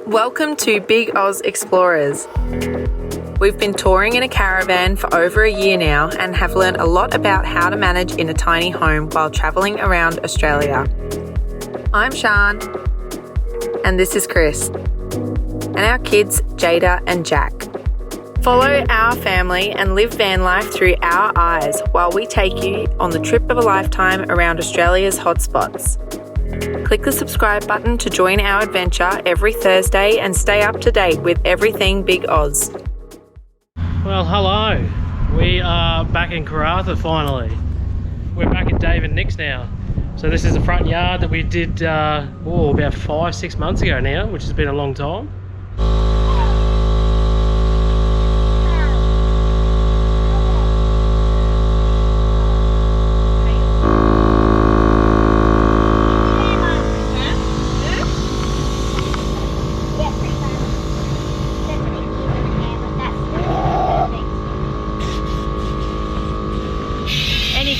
Welcome to Big Oz Explorers. We've been touring in a caravan for over a year now and have learned a lot about how to manage in a tiny home while travelling around Australia. I'm Shan, and this is Chris, and our kids Jada and Jack. Follow our family and live van life through our eyes while we take you on the trip of a lifetime around Australia's hotspots. Click the subscribe button to join our adventure every Thursday and stay up to date with everything Big Oz. Well, hello. We are back in Karratha finally. We're back at Dave and Nick's now. So this is the front yard that we did about 5-6 months ago now, which has been a long time.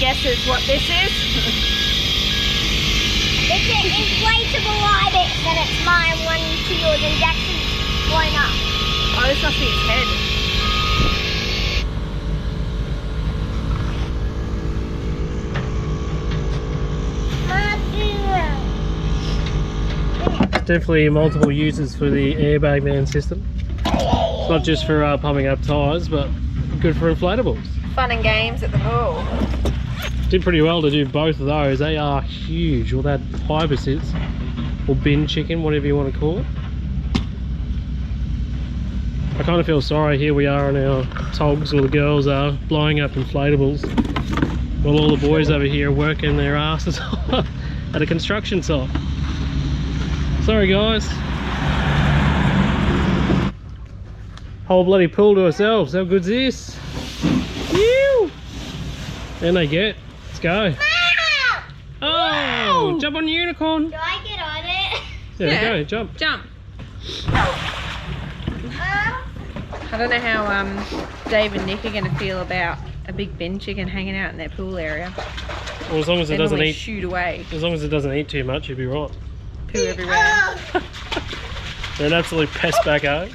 Guesses what this is? It's an inflatable rabbit, and it's mine, one to yours, and Jackson's blown up. Oh, this must be his head. There's definitely multiple uses for the airbag man system. It's not just for pumping up tyres, but good for inflatables. Fun and games at the pool. Did pretty well to do both of those. They are huge. Well, that Piper sits, or bin chicken, whatever you want to call it. I kind of feel sorry. Here we are on our togs, or the girls are blowing up inflatables, while all the boys over here are working their asses off at a construction site. Sorry guys. Whole bloody pool to ourselves. How good's this? Phew! And they get. Let's go. Oh, jump on the unicorn. Do I get on it? Yeah, go, jump. Jump. I don't know how Dave and Nick are going to feel about a big bin chicken hanging out in their pool area. Well, as long as it doesn't eat, shoot away. As long as it doesn't eat too much, you'll be right. Poo everywhere. They're an absolute pest back home.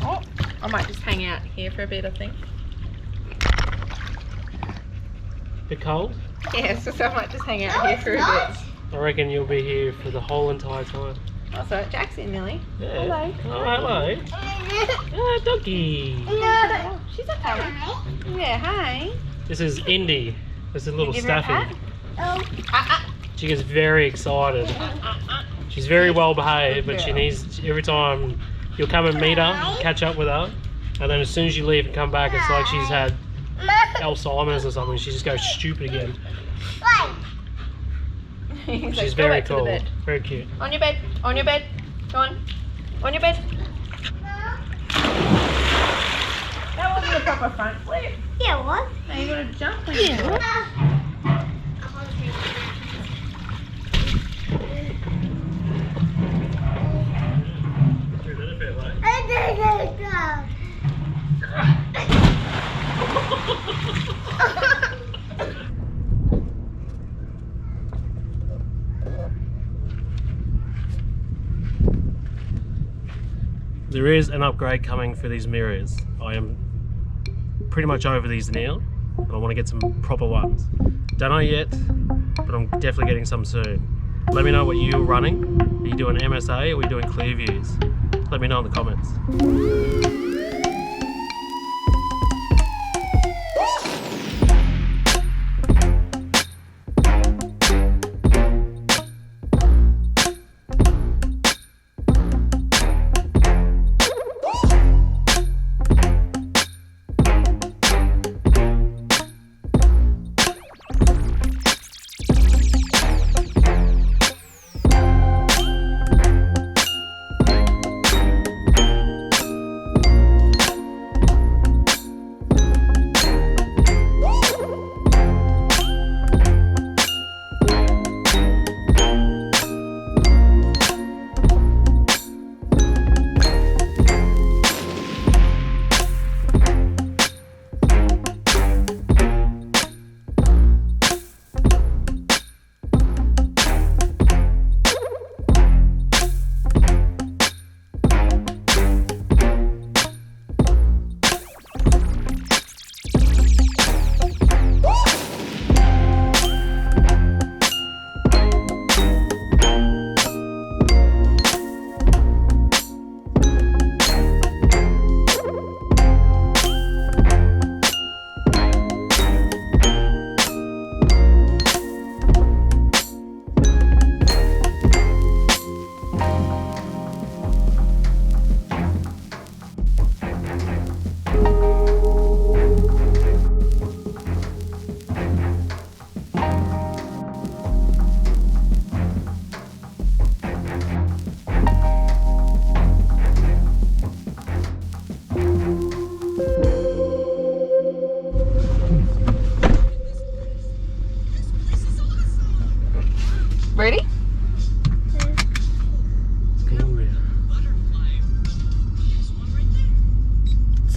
Oh, I might just hang out here for a bit, I think. Bit cold? Yeah, so I might just hang out here for a bit. I reckon you'll be here for the whole entire time. Also, Jack's in, Millie. Yeah. Hello. Oh, hello. Ah, doggy. Oh, she's okay. Yeah, hi. This is Indy. This is little Give her a Staffy. Oh. She gets very excited. She's very well behaved, but she needs, every time you'll come and meet her, catch up with her, and then as soon as you leave and come back, it's like she's had Alzheimer's or something. She just goes stupid again. She's very cool. Very cute. On your bed. On your bed. Go on. On your bed. That wasn't a proper front flip. Yeah, what? Now you gotta jump when you do it. There is an upgrade coming for these mirrors. I am pretty much over these now, and I want to get some proper ones. Don't know yet, but I'm definitely getting some soon. Let me know what you're running. Are you doing MSA or are you doing Clearviews? Let me know in the comments.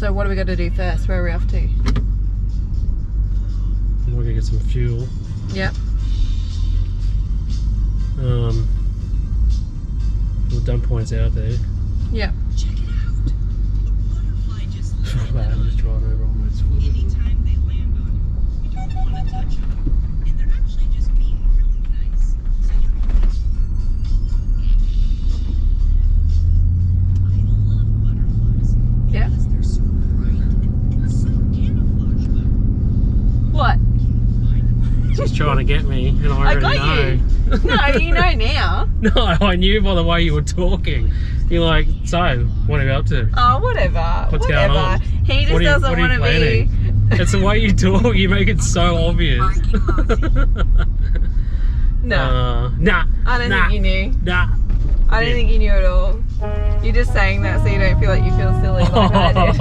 So what are we going to do first? Where are we off to? We're going to get some fuel. Yep. The dump point's out there. Yep. Check it out. A butterfly just landed I'm just driving over almost. Anytime they land on you, you don't want to touch them. And they're actually just being really nice. So you I love butterflies. Yeah. Because they're so bright and so camouflage them. What? She's trying to get me, and I already got know. you. No, you know now. No, I knew by the way you were talking. You're like, so, what are you up to? Oh, whatever. What's whatever. going on? He just What doesn't are you want to be. It's the way you talk, you make it so obvious. No. Nah. I don't think you knew. Nah. I don't think you knew at all. You're just saying that so you don't feel like you feel silly like I did.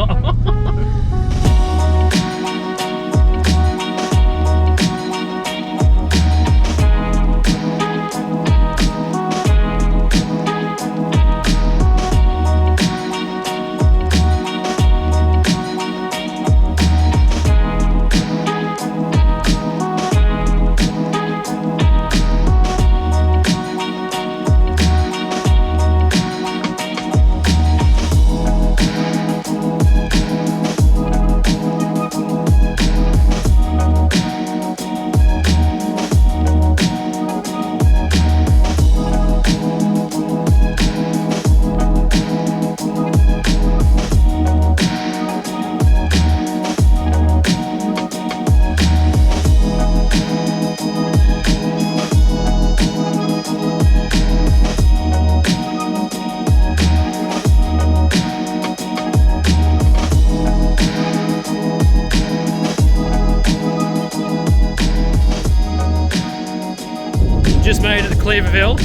Just made it to Cleaverville.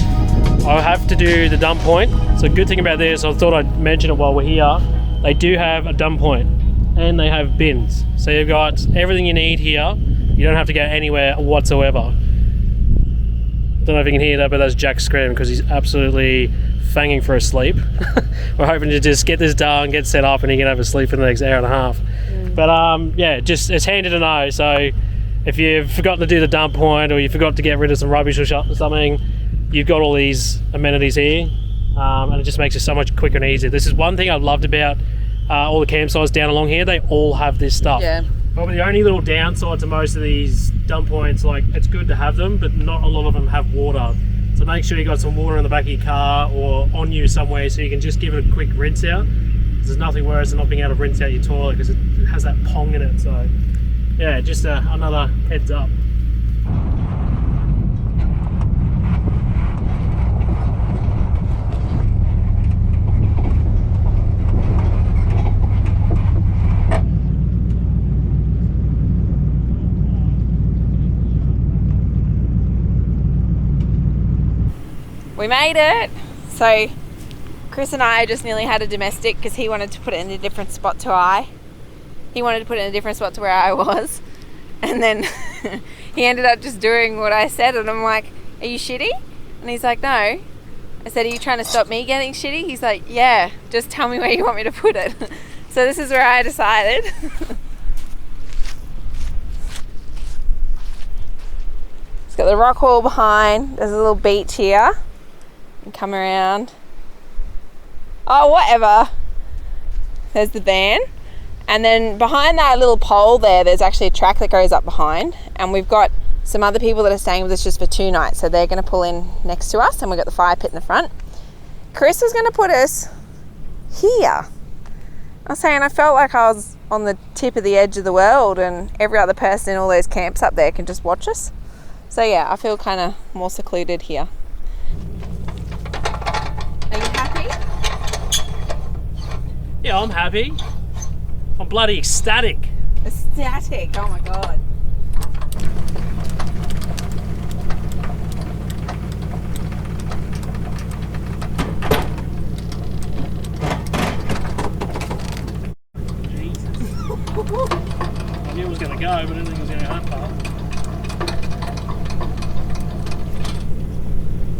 I have to do the dump point. So good thing about this, I thought I'd mention it while we're here. They do have a dump point and they have bins. So you've got everything you need here. You don't have to go anywhere whatsoever. Don't know if you can hear that, but that's Jack screaming because he's absolutely fanging for a sleep. We're hoping to just get this done, get set up, and he can have a sleep for the next hour and a half. But yeah, just it's handy to know. So if you've forgotten to do the dump point or you forgot to get rid of some rubbish or something, you've got all these amenities here, and it just makes it so much quicker and easier. This is one thing I've loved about all the campsites down along here. They all have this stuff. Yeah. Probably the only little downside to most of these dump points, like it's good to have them, but not a lot of them have water. So make sure you got some water in the back of your car or on you somewhere so you can just give it a quick rinse out. There's nothing worse than not being able to rinse out your toilet because it has that pong in it. So yeah, just another heads up. We made it. So Chris and I just nearly had a domestic because he wanted to put it in a different spot to I. He wanted to put it in a different spot to where I was. And then he ended up just doing what I said, and I'm like, are you shitty? And he's like, no. I said, are you trying to stop me getting shitty? He's like, yeah, just tell me where you want me to put it. So this is where I decided. It's got the rock wall behind. There's a little beach here. And come around. Oh, whatever. There's the van. And then behind that little pole there's actually a track that goes up behind, and we've got some other people that are staying with us just for 2 nights, so they're going to pull in next to us, and we've got the fire pit in the front. Chris was going to put us here. I was saying I felt like I was on the tip of the edge of the world, and every other person in all those camps up there can just watch us. So yeah, I feel kind of more secluded here. Are you happy? Yeah, I'm happy. I'm bloody ecstatic. Ecstatic, oh my god. Jesus. I knew it was going to go, but I didn't think it was going to go that far.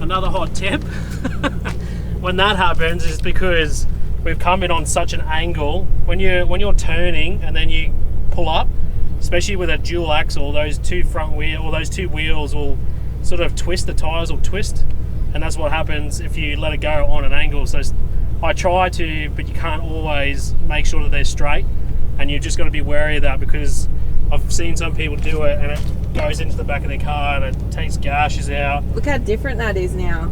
Another hot tip when that happens is because we've come in on such an angle. When you're turning and then you pull up, especially with a dual axle, those two wheels will sort of twist, the tyres will twist, and that's what happens if you let it go on an angle. So I try to, but you can't always make sure that they're straight, and you've just got to be wary of that, because I've seen some people do it and it goes into the back of their car and it takes gashes out. Look how different that is now.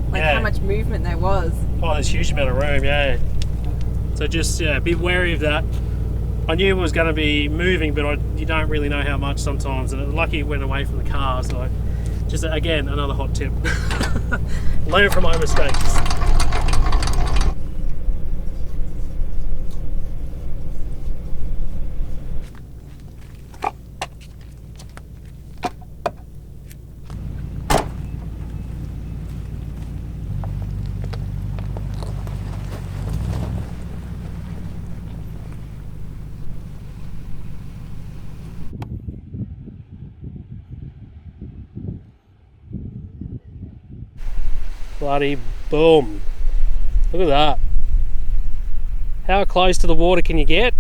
Like how much movement there was. Oh, there's a huge amount of room, yeah. So just be wary of that. I knew it was going to be moving, but you don't really know how much sometimes. And lucky it went away from the car, so just again, another hot tip. Learn from my mistakes. Bloody boom. Look at that. How close to the water can you get?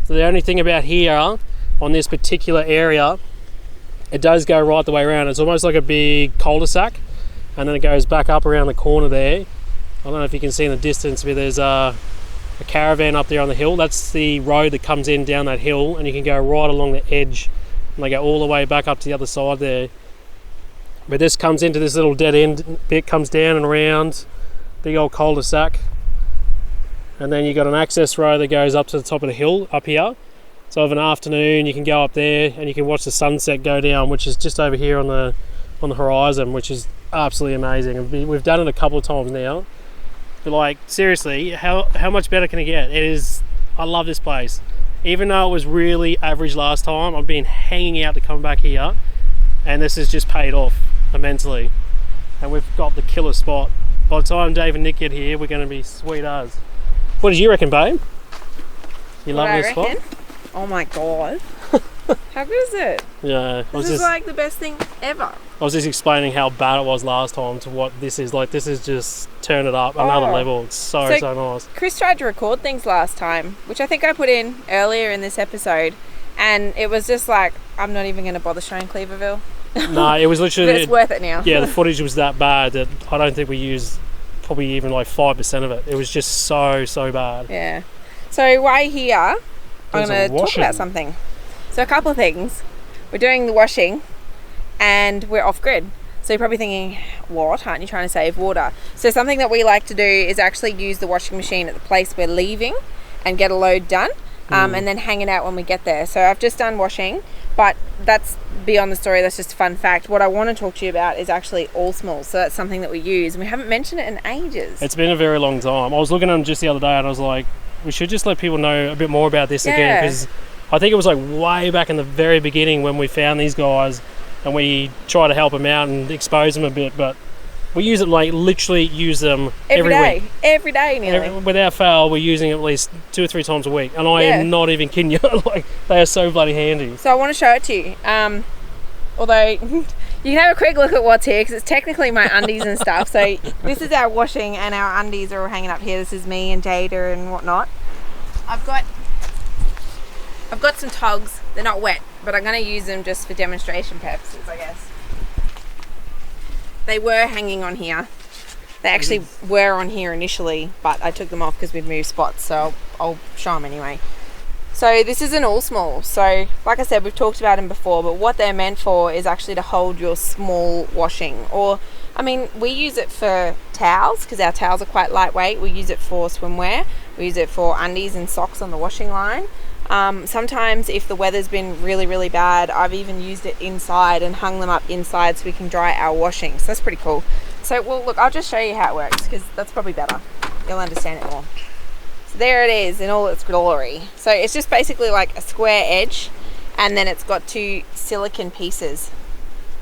So the only thing about here, on this particular area, it does go right the way around. It's almost like a big cul-de-sac, and then it goes back up around the corner there. I don't know if you can see in the distance, but there's a caravan up there on the hill. That's the road that comes in down that hill, and you can go right along the edge, and they go all the way back up to the other side there. But this comes into this little dead end bit, comes down and around, big old cul-de-sac. And then you got an access road that goes up to the top of the hill up here. So of an afternoon you can go up there and you can watch the sunset go down, which is just over here on the horizon, which is absolutely amazing. We've done it a couple of times now. But like, seriously, how much better can it get? I love this place. Even though it was really average last time, I've been hanging out to come back here, and this has just paid off immensely. And we've got the killer spot. By the time Dave and Nick get here, we're going to be sweet as. What did you reckon, babe? You love this spot? Oh my god. How good is it? Yeah. This is like the best thing ever. I was just explaining how bad it was last time to what this is. Like, this is just turn it up another level. It's so nice. Chris tried to record things last time, which I think I put in earlier in this episode, and it was just like, I'm not even going to bother showing Cleaverville. No, it was literally... But it's worth it now. Yeah, the footage was that bad that I don't think we used probably even like 5% of it. It was just so bad. Yeah. So while you're here, I'm going to talk about something. So a couple of things. We're doing the washing and we're off grid. So you're probably thinking, what? Aren't you trying to save water? So something that we like to do is actually use the washing machine at the place we're leaving and get a load done, and then hang it out when we get there. So I've just done washing, but that's beyond the story. That's just a fun fact. What I want to talk to you about is actually Allsmalls. So that's something that we use, and we haven't mentioned it in ages. It's been a very long time. I was looking at them just the other day and I was like, we should just let people know a bit more about this again, because I think it was like way back in the very beginning when we found these guys and we try to help them out and expose them a bit, but we use it, like literally use them every week. Every day nearly. Without fail, we're using it at least 2 or 3 times a week, and I am not even kidding you. Like, they are so bloody handy. So I want to show it to you. Although you can have a quick look at what's here, because it's technically my undies and stuff. So this is our washing, and our undies are all hanging up here. This is me and Jada and whatnot. I've got some togs. They're not wet, but I'm going to use them just for demonstration purposes, I guess. They were hanging on here. They actually were on here initially, but I took them off because we'd moved spots, so I'll show them anyway. So this is an Allsmalls. So like I said, we've talked about them before, but what they're meant for is actually to hold your small washing. Or, I mean, we use it for towels because our towels are quite lightweight. We use it for swimwear. We use it for undies and socks on the washing line. Sometimes if the weather's been really bad, I've even used it inside and hung them up inside so we can dry our washing. So that's pretty cool. So, well, look, I'll just show you how it works because that's probably better. You'll understand it more. So there it is in all its glory. So it's just basically like a square edge, and then it's got 2 silicone pieces,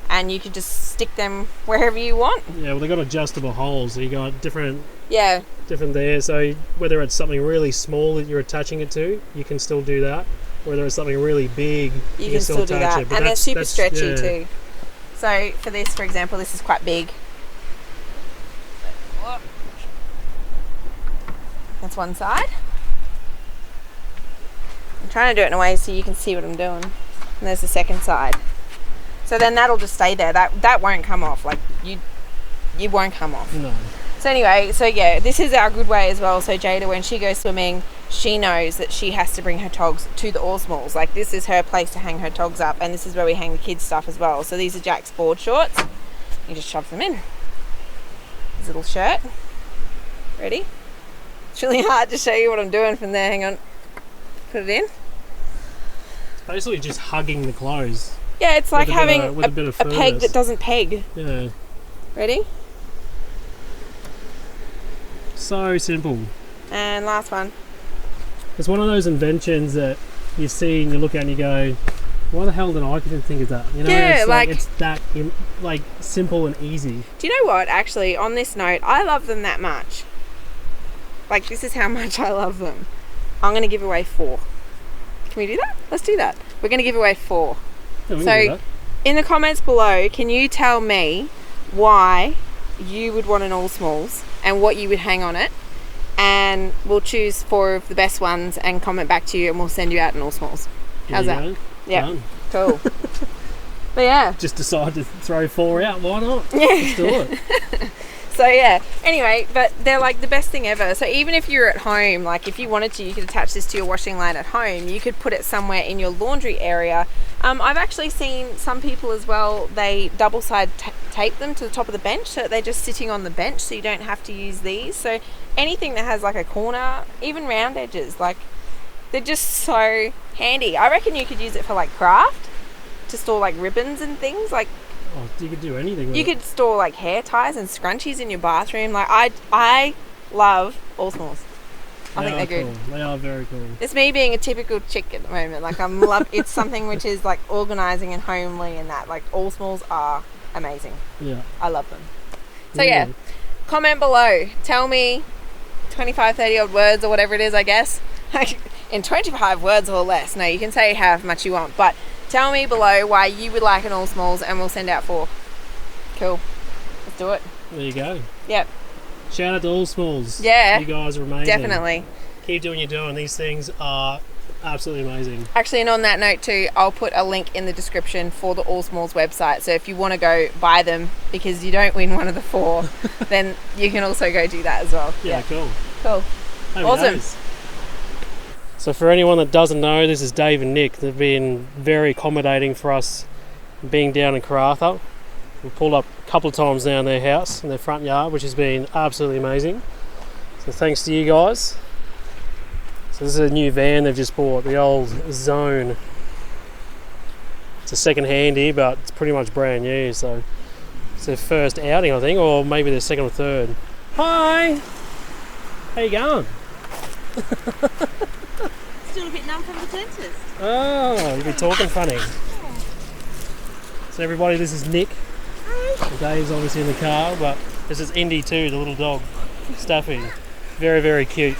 and you can just stick them wherever you want. Yeah, well, they've got adjustable holes, so you got different there. So whether it's something really small that you're attaching it to, you can still do that. Whether it's something really big, you can still attach that. it. And they're super stretchy too. So for this, for example, this is quite big. that's one side. I'm trying to do it in a way so you can see what I'm doing. And there's the second side. So then that'll just stay there. That won't come off. Like you won't come off. No. So anyway, so yeah, this is our good way as well. So Jada, when she goes swimming, she knows that she has to bring her togs to the Allsmalls. Like this is her place to hang her togs up, and this is where we hang the kids' stuff as well. So these are Jack's board shorts. You just shove them in. His little shirt. Ready? It's really hard to show you what I'm doing from there. Hang on. Put it in. It's basically just hugging the clothes. Yeah, it's like having a bit of a peg firmness. that doesn't peg. Yeah. Ready? So simple. And last one. It's one of those inventions that you see and you look at and you go, why the hell did I even think of that? You know, Yeah, it's like- it's that like simple and easy. Do you know what? Actually, on this note, I love them that much. Like, this is how much I love them. I'm going to give away 4. Can we do that? Let's do that. We're going to give away 4. Yeah, we can do So, that. in the comments below, can you tell me why you would want an Allsmalls and what you would hang on it? And we'll choose 4 of the best ones and comment back to you, and we'll send you out an Allsmalls. How's There that? you go. Yeah. Done. Cool. But yeah. Just decide to throw 4 out. Why not? Yeah. Let's do it. So yeah, anyway, but they're like the best thing ever. So even if you're at home, like if you wanted to, you could attach this to your washing line at home. You could put it somewhere in your laundry area. I've actually seen some people as well, they double side tape them to the top of the bench so that they're just sitting on the bench, so you don't have to use these. So anything that has like a corner, even round edges, like they're just so handy. I reckon you could use it for like craft, to store like ribbons and things. Like Oh, you could do anything with you it. could store like hair ties and scrunchies in your bathroom. Like I love Allsmalls. I think they're good. Cool. They are very cool. It's me being a typical chick at the moment. Like it's something which is like organising and homely, and that like Allsmalls are amazing. Yeah. I love them. So yeah, comment below. Tell me 25, 30 odd words or whatever it is, I guess. In 25 words or less. No, you can say however much you want, but tell me below why you would like an Allsmalls and we'll send out 4. Cool. Let's do it. There you go. Yep. Shout out to Allsmalls. Yeah. You guys are amazing. Definitely. Keep doing what you're doing. These things are absolutely amazing. Actually, and on that note too, I'll put a link in the description for the Allsmalls website. So if you want to go buy them because you don't win one of the 4, then you can also go do that as well. Yeah, cool. Cool. Happy Awesome. days. So for anyone that doesn't know, this is Dave and Nick. They've been very accommodating for us being down in Karratha. We've pulled up a couple of times now in their house, in their front yard, which has been absolutely amazing. So thanks to you guys. So this is a new van they've just bought, the old Zone. It's a second handy, but it's pretty much brand new. So it's their first outing, I think, or maybe their second or third. Hi! How you going? Still a bit numb from the dentist. Oh, you've been talking funny. So everybody, this is Nick. And Dave's obviously in the car, but this is Indy too, the little dog, Staffy. Very, very cute.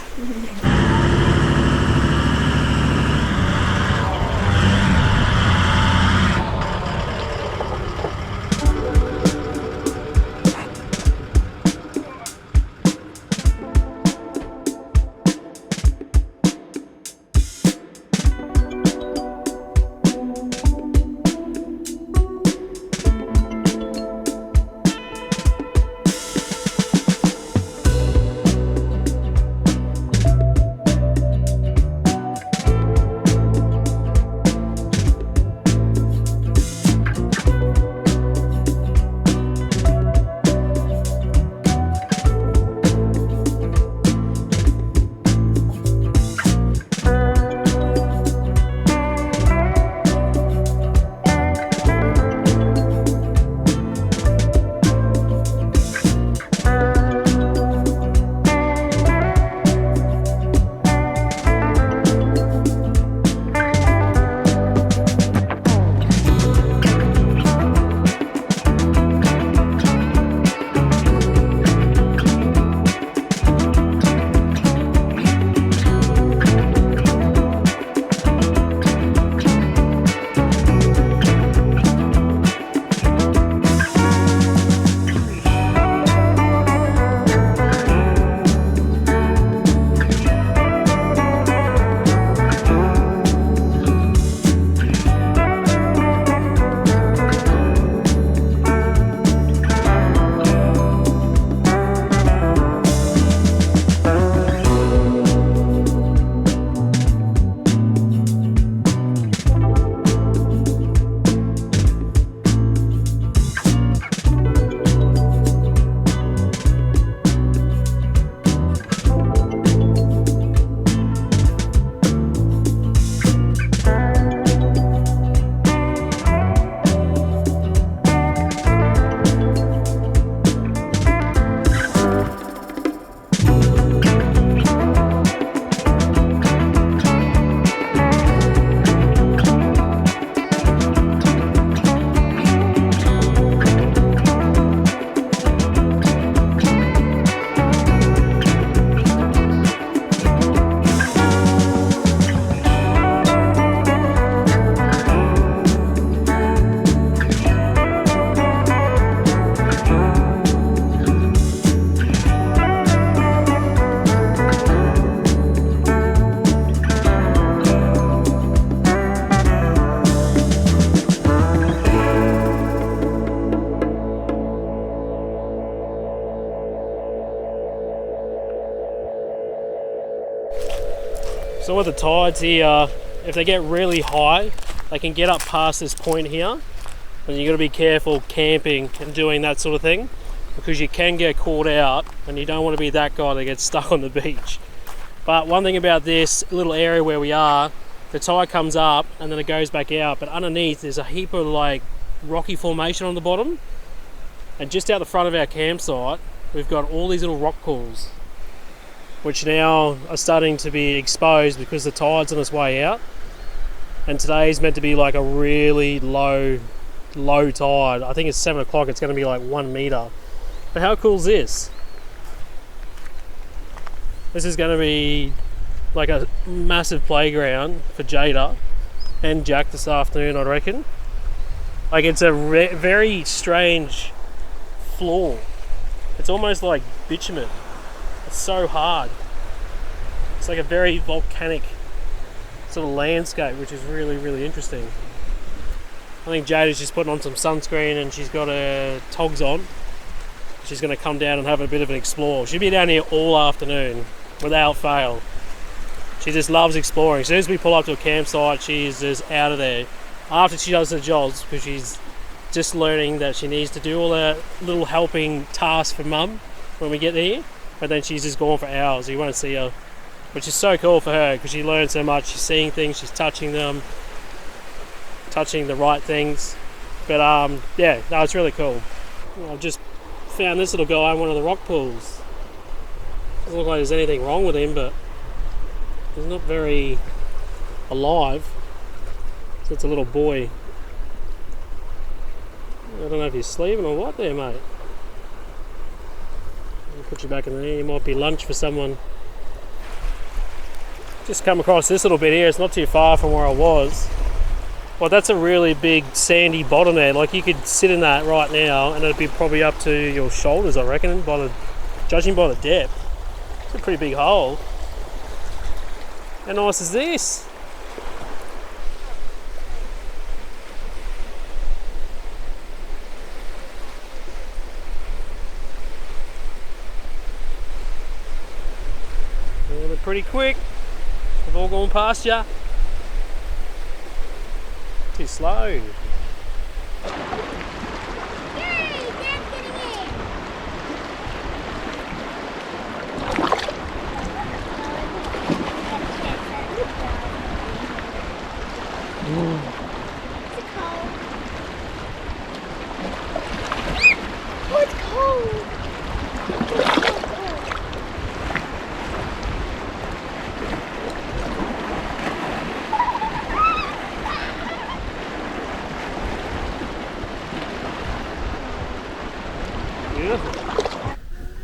So with the tides here, if they get really high, they can get up past this point here. And you got to be careful camping and doing that sort of thing, because you can get caught out and you don't want to be that guy that gets stuck on the beach. But one thing about this little area where we are, the tide comes up and then it goes back out, but underneath there's a heap of like rocky formation on the bottom. And just out the front of our campsite, we've got all these little rock pools, which now are starting to be exposed because the tide's on its way out. And today's meant to be like a really low tide. I think it's 7 o'clock, it's going to be like 1 meter. But how cool is this? This is going to be like a massive playground for Jada and Jack this afternoon, I reckon. Like, it's a very strange floor. It's almost like bitumen. It's so hard. It's like a very volcanic sort of landscape, which is really, really interesting. I think Jada's just putting on some sunscreen and she's got her togs on. She's going to come down and have a bit of an explore. She'll be down here all afternoon without fail. She just loves exploring. As soon as we pull up to a campsite, she's just out of there. After she does her jobs, because she's just learning that she needs to do all her little helping tasks for mum when we get there. But then she's just gone for hours. You won't see her, which is so cool for her because she learns so much. She's seeing things, she's touching them, touching the right things. But yeah, no, it's really cool. I've just found this little guy in one of the rock pools. Doesn't look like there's anything wrong with him, but he's not very alive. So it's a little boy. I don't know if he's sleeping or what there, mate. I'll put you back in there. You might be lunch for someone. Just come across this little bit here. It's not too far from where I was. Well, that's a really big sandy bottom there. Like, you could sit in that right now and it'd be probably up to your shoulders, I reckon, judging by the depth. It's a pretty big hole. How nice is this? They're pretty quick. They've all gone past you. Too slow. Yay! Dad's getting in! Is it cold? Oh, it's cold!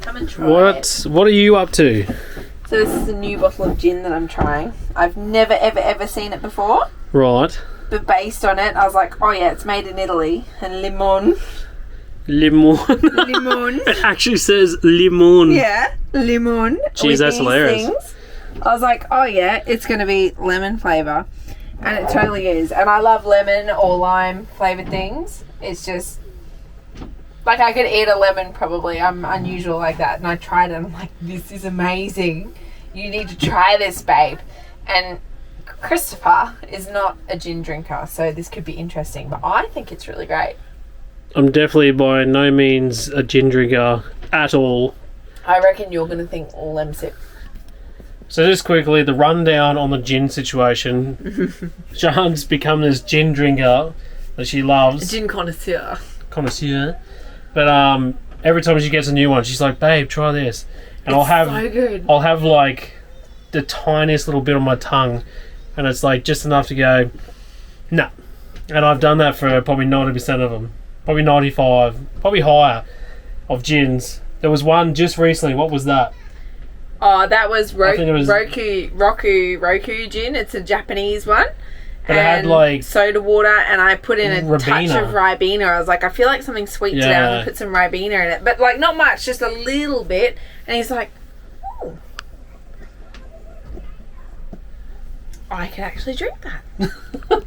Come and try it. What are you up to? So this is a new bottle of gin that I'm trying. I've never ever seen it before. Right. But based on it, I was like, oh yeah, it's made in Italy. And limon. Limon. Limon. It actually says limon. Yeah, limon. Jeez, that's hilarious. I was like, oh yeah, it's going to be lemon flavour. And it totally is. And I love lemon or lime flavoured things. It's just, like, I could eat a lemon probably. I'm unusual like that. And I tried it and I'm like, this is amazing. You need to try this, babe. And Christopher is not a gin drinker, so this could be interesting. But I think it's really great. I'm definitely by no means a gin drinker at all. I reckon you're going to think lemsip. So just quickly, the rundown on the gin situation. Sean's become this gin drinker that she loves. Gin connoisseur. But every time she gets a new one, she's like, babe, try this. And It's so good. I'll have like the tiniest little bit on my tongue, and it's like just enough to go, nah. And I've done that for probably 90% of them. Probably 95, probably higher, of gins. There was one just recently. What was that? Oh, that was I think it was- Roku gin. It's a Japanese one. But it had like soda water, and I put in a touch Ribena. of Ribena. I was like, I feel like something sweet today. I'm Yeah. gonna put some Ribena in it, but like not much, just a little bit. And he's like, "Ooh, I can actually drink that."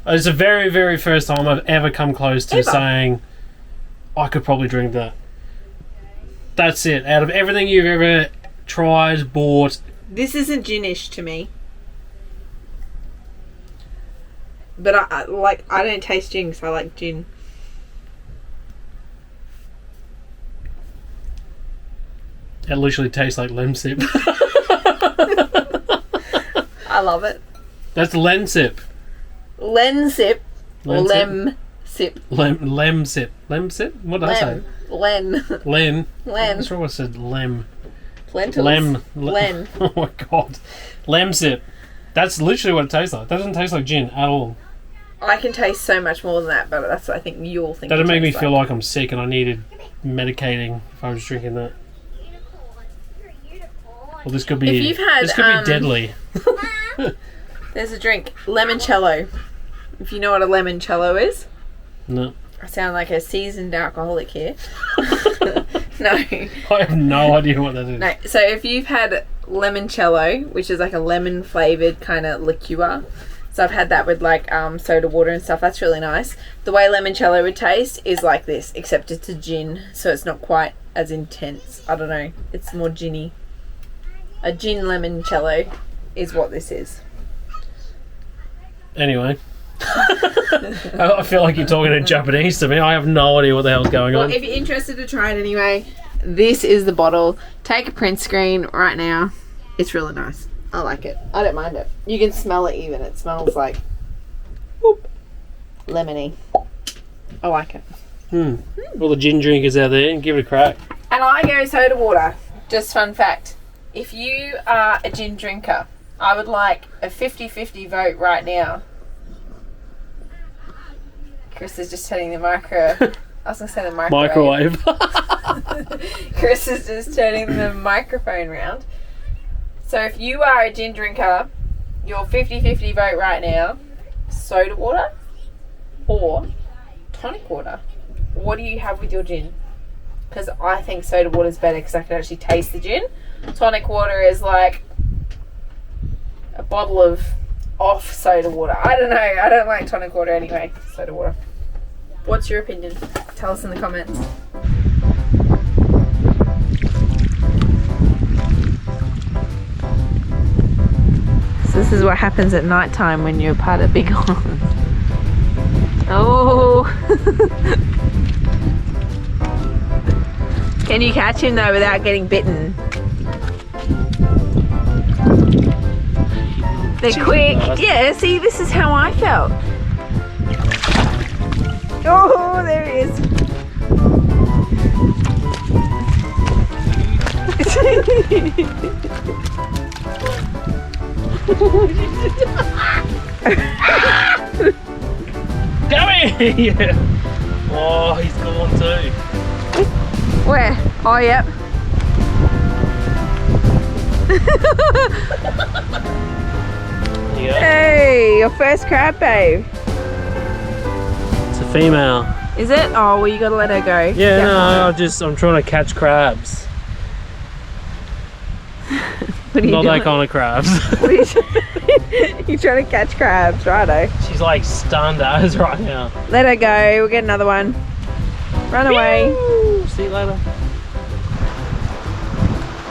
It's the very, very first time I've ever come close to Ever? saying I could probably drink that. That's it. Out of everything you've ever tried, bought, This isn't ginish to me. But I don't taste gin because I like gin. It literally tastes like Lemsip. I love it. That's Lensip. Lensip. Lensip? Lemsip. Lemsip. Lemsip? What did I say? Len. Len. Len. What's wrong with I said lem? Lentils. Len. Oh my god. Lemsip. That's literally what it tastes like. That doesn't taste like gin at all. I can taste so much more than that, but that's what I think you'll think. That'd make me feel like I'm sick and I needed medicating if I was drinking that. Well, this could be. If you've had, this could be deadly. There's a drink, limoncello. If you know what a limoncello is. No. I sound like a seasoned alcoholic here. No. I have no idea what that is. No. So if you've had limoncello, which is like a lemon flavoured kind of liqueur, so I've had that with like soda water and stuff. That's really nice. The way limoncello would taste is like this, except it's a gin, so it's not quite as intense. I don't know. It's more ginny. A gin limoncello is what this is. Anyway. I feel like you're talking in Japanese to me. I have no idea what the hell's going on. Well, if you're interested to try it anyway, this is the bottle. Take a print screen right now. It's really nice. I like it. I don't mind it. You can smell it even. It smells like whoop, lemony. I like it. All the gin drinkers out there, give it a crack. And I go soda water. Just fun fact. If you are a gin drinker, I would like a 50-50 vote right now. Chris is just turning the I was going to say the microwave. Chris is just turning the microphone round. So if you are a gin drinker, your 50-50 vote right now, soda water or tonic water. What do you have with your gin? Because I think soda water is better because I can actually taste the gin. Tonic water is like a bottle of off soda water. I don't know. I don't like tonic water anyway. Soda water. What's your opinion? Tell us in the comments. So this is what happens at night time when you're part of Bighorns. Oh. Can you catch him though without getting bitten? They're quick. Yeah, see, this is how I felt. Oh, there he is. Come here! Oh, he's gone too. Where? Oh, yep. Yeah. Hey, your first crab, babe. It's a female. Is it? Oh, well, you gotta let her go. Yeah, no, I'm trying to catch crabs. What are you Not doing? that kind of crabs. What are you You're trying to catch crabs, righto. She's like stunned as right now. Let her go. We'll get another one. Run away. Woo! See you later.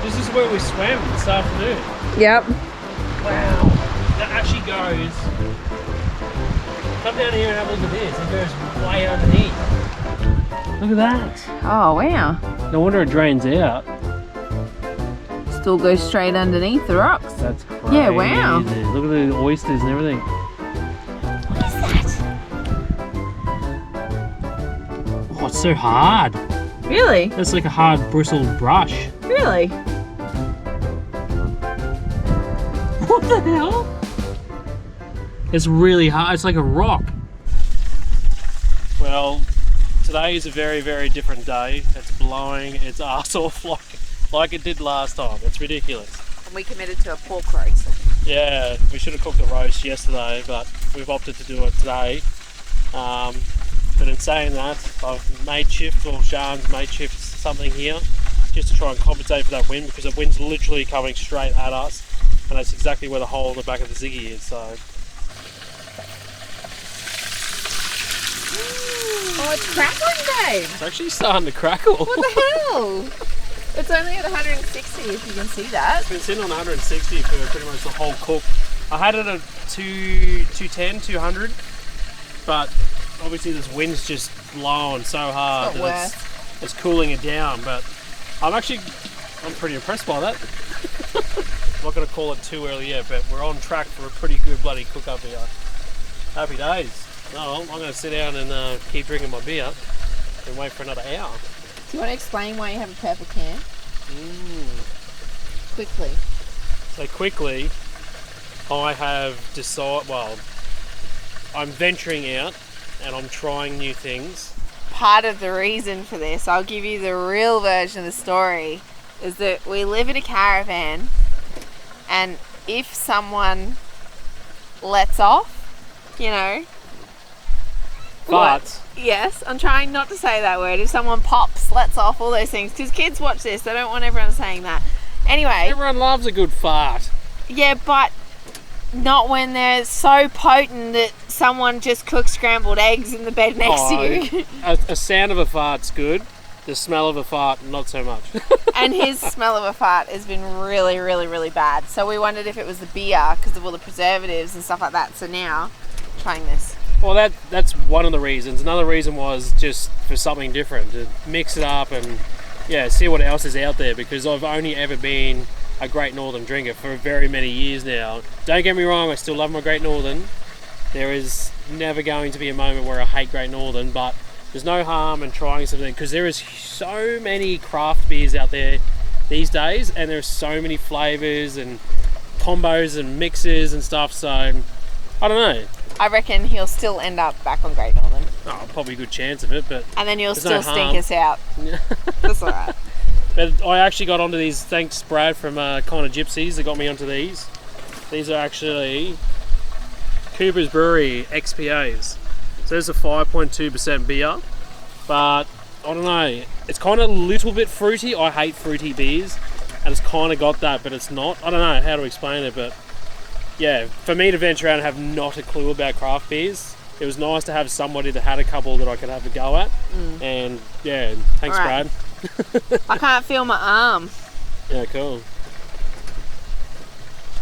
This is where we swam this afternoon. Yep. Wow. That actually goes. Come down here and have a look at this. It goes way underneath. Look at that. Oh, wow. No wonder it drains out. Still goes straight underneath the rocks. That's crazy. Yeah, wow. Look at the oysters and everything. What is that? Oh, it's so hard. Really? That's like a hard bristled brush. Really? What the hell? It's really hard. It's like a rock. Well, today is a very, very different day. It's blowing its ass off like it did last time. It's ridiculous. And we committed to a pork roast. Yeah, we should have cooked the roast yesterday, but we've opted to do it today. But in saying that, I've made shift, or Sean's made shift something here, just to try and compensate for that wind, because the wind's literally coming straight at us, and that's exactly where the hole in the back of the Ziggy is. So. Oh, it's crackling, babe. It's actually starting to crackle. What the hell? It's only at 160, if you can see that. It's been sitting on 160 for pretty much the whole cook. I had it at 210, 200, but obviously this wind's just blowing so hard that it's cooling it down. But I'm pretty impressed by that. I'm not going to call it too early yet, but we're on track for a pretty good bloody cook up here. Happy days. No, I'm going to sit down and keep drinking my beer and wait for another hour. Do you want to explain why you have a purple can? Quickly. So quickly, I have decided, well, I'm venturing out and I'm trying new things. Part of the reason for this, I'll give you the real version of the story, is that we live in a caravan, and if someone lets off, you know. But Yes, I'm trying not to say that word. If someone pops, lets off, all those things, because kids watch this, they don't want everyone saying that. Anyway. everyone loves a good fart. Yeah, but not when they're so potent that someone just cooks scrambled eggs in the bed next to you. A sound of a fart's good. The smell of a fart, not so much. And his smell of a fart has been really, really, really bad. So we wondered if it was the beer because of all the preservatives and stuff like that. So now, trying this. Well, that's one of the reasons. Another reason was just for something different, to mix it up and see what else is out there, because I've only ever been a Great Northern drinker for very many years now. Don't get me wrong, I still love my Great Northern. There is never going to be a moment where I hate Great Northern, but there's no harm in trying something, because there is so many craft beers out there these days, and there's so many flavours and combos and mixes and stuff, so I don't know. I reckon he'll still end up back on Great Northern. Oh, probably a good chance of it, but and then you'll still stink us out. That's alright. But I actually got onto these, thanks Brad from Kind of Gypsies that got me onto these. These are actually Cooper's Brewery XPAs. So there's a 5.2% beer, but I don't know, it's kind of a little bit fruity. I hate fruity beers, and it's kind of got that, but it's not. I don't know how to explain it, but yeah, for me to venture out and have not a clue about craft beers, it was nice to have somebody that had a couple that I could have a go at. And yeah, thanks Alright. Brad. I can't feel my arm. Yeah, cool.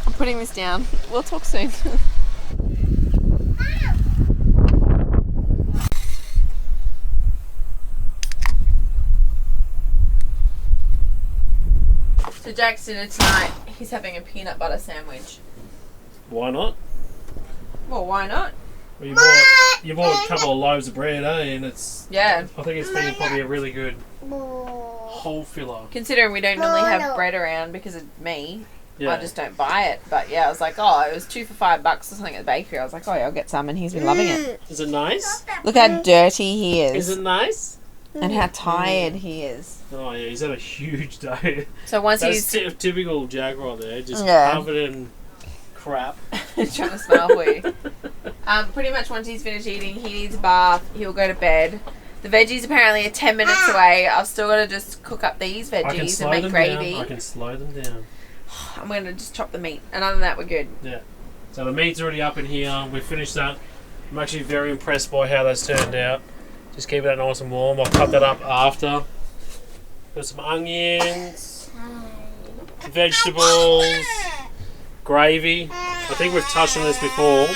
I'm putting this down. We'll talk soon. So Jack's dinner tonight, he's having a peanut butter sandwich. Why not? Well, why not? Well, you bought a couple of loaves of bread, and it's... Yeah. I think it's been probably a really good whole filler. Considering we don't normally have bread around because of me, Yeah. I just don't buy it. But yeah, I was like, oh, it was 2 for $5 or something at the bakery. I was like, oh yeah, I'll get some, and he's been loving it. Is it nice? Look how dirty he is. Is it nice? And how tired he is. Oh yeah, he's had a huge day. So once That's he's typical Jack right there, just Yeah. covered in crap. trying to smell for you. Pretty much once he's finished eating, he needs a bath, he'll go to bed. The veggies apparently are 10 minutes away. I've still got to just cook up these I can veggies slow and them make gravy. down. I can slow them down. I'm going to just chop the meat. And other than that, we're good. Yeah. So the meat's already up in here. We've finished that. I'm actually very impressed by how that's turned out. Just keep that nice and warm. I'll cut that up after. Got some onions, vegetables, gravy. I think we've touched on this before,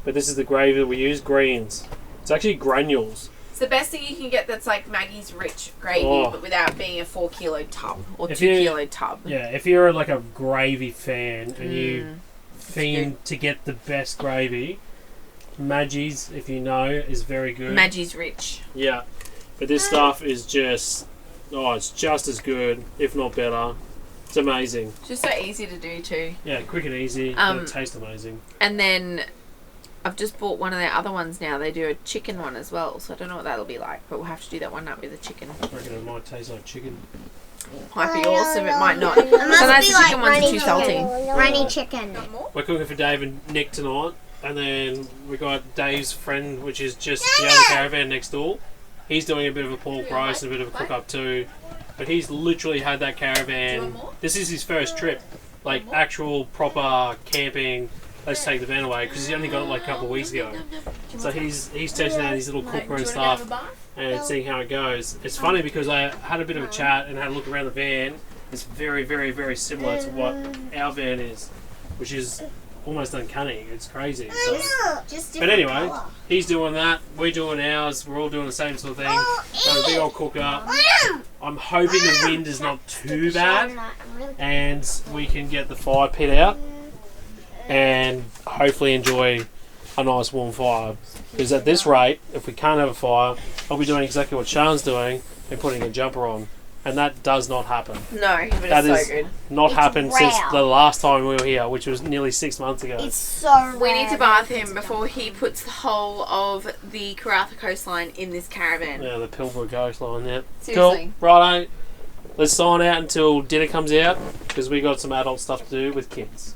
but this is the gravy that we use, greens. It's actually granules. It's the best thing you can get that's like Maggie's rich gravy, Oh. but without being a 4 kilo tub or If 2 you- kilo tub. Yeah, if you're like a gravy fan and you fiend to get the best gravy, Maggie's, if you know, is very good. Maggie's rich. Yeah, but this stuff is just, it's just as good, if not better. It's amazing. Just so easy to do too. Yeah, quick and easy. And it tastes amazing. And then I've just bought one of their other ones now. They do a chicken one as well, so I don't know what that'll be like, but we'll have to do that one up with the chicken. I reckon it might taste like chicken. Might be awesome, it might not. It must Sometimes be the like chicken ones are too salty. runny chicken. We're cooking for Dave and Nick tonight, and then we got Dave's friend, which is just the other caravan next door. He's doing a bit of a pork roast and a bit of a cook up too, but he's literally had that caravan. This is his first trip, like actual proper camping. Let's take the van away, because he only got it like a couple of weeks ago. So he's testing out his little cooker and stuff and seeing how it goes. It's funny because I had a bit of a chat and had a look around the van. It's very, very, very similar to what our van is, which is almost uncanny. It's crazy. So. Just But anyway, he's doing that. We're doing ours. We're all doing the same sort of thing. Got a big old cook up. I'm hoping the wind is not too bad, and we can get the fire pit out and hopefully enjoy a nice warm fire. Because at this rate, if we can't have a fire, I'll be doing exactly what Sean's doing and putting a jumper on. And that does not happen. No, but That it's is so good. not happened since rare. the last time we were here, which was nearly 6 months ago. It's so We need rare. to bath him before he puts the whole of the Karratha coastline in this caravan. Yeah, the Pilbara coastline, yeah. Seriously. Cool, righto. Let's sign out until dinner comes out, because we got some adult stuff to do with kids.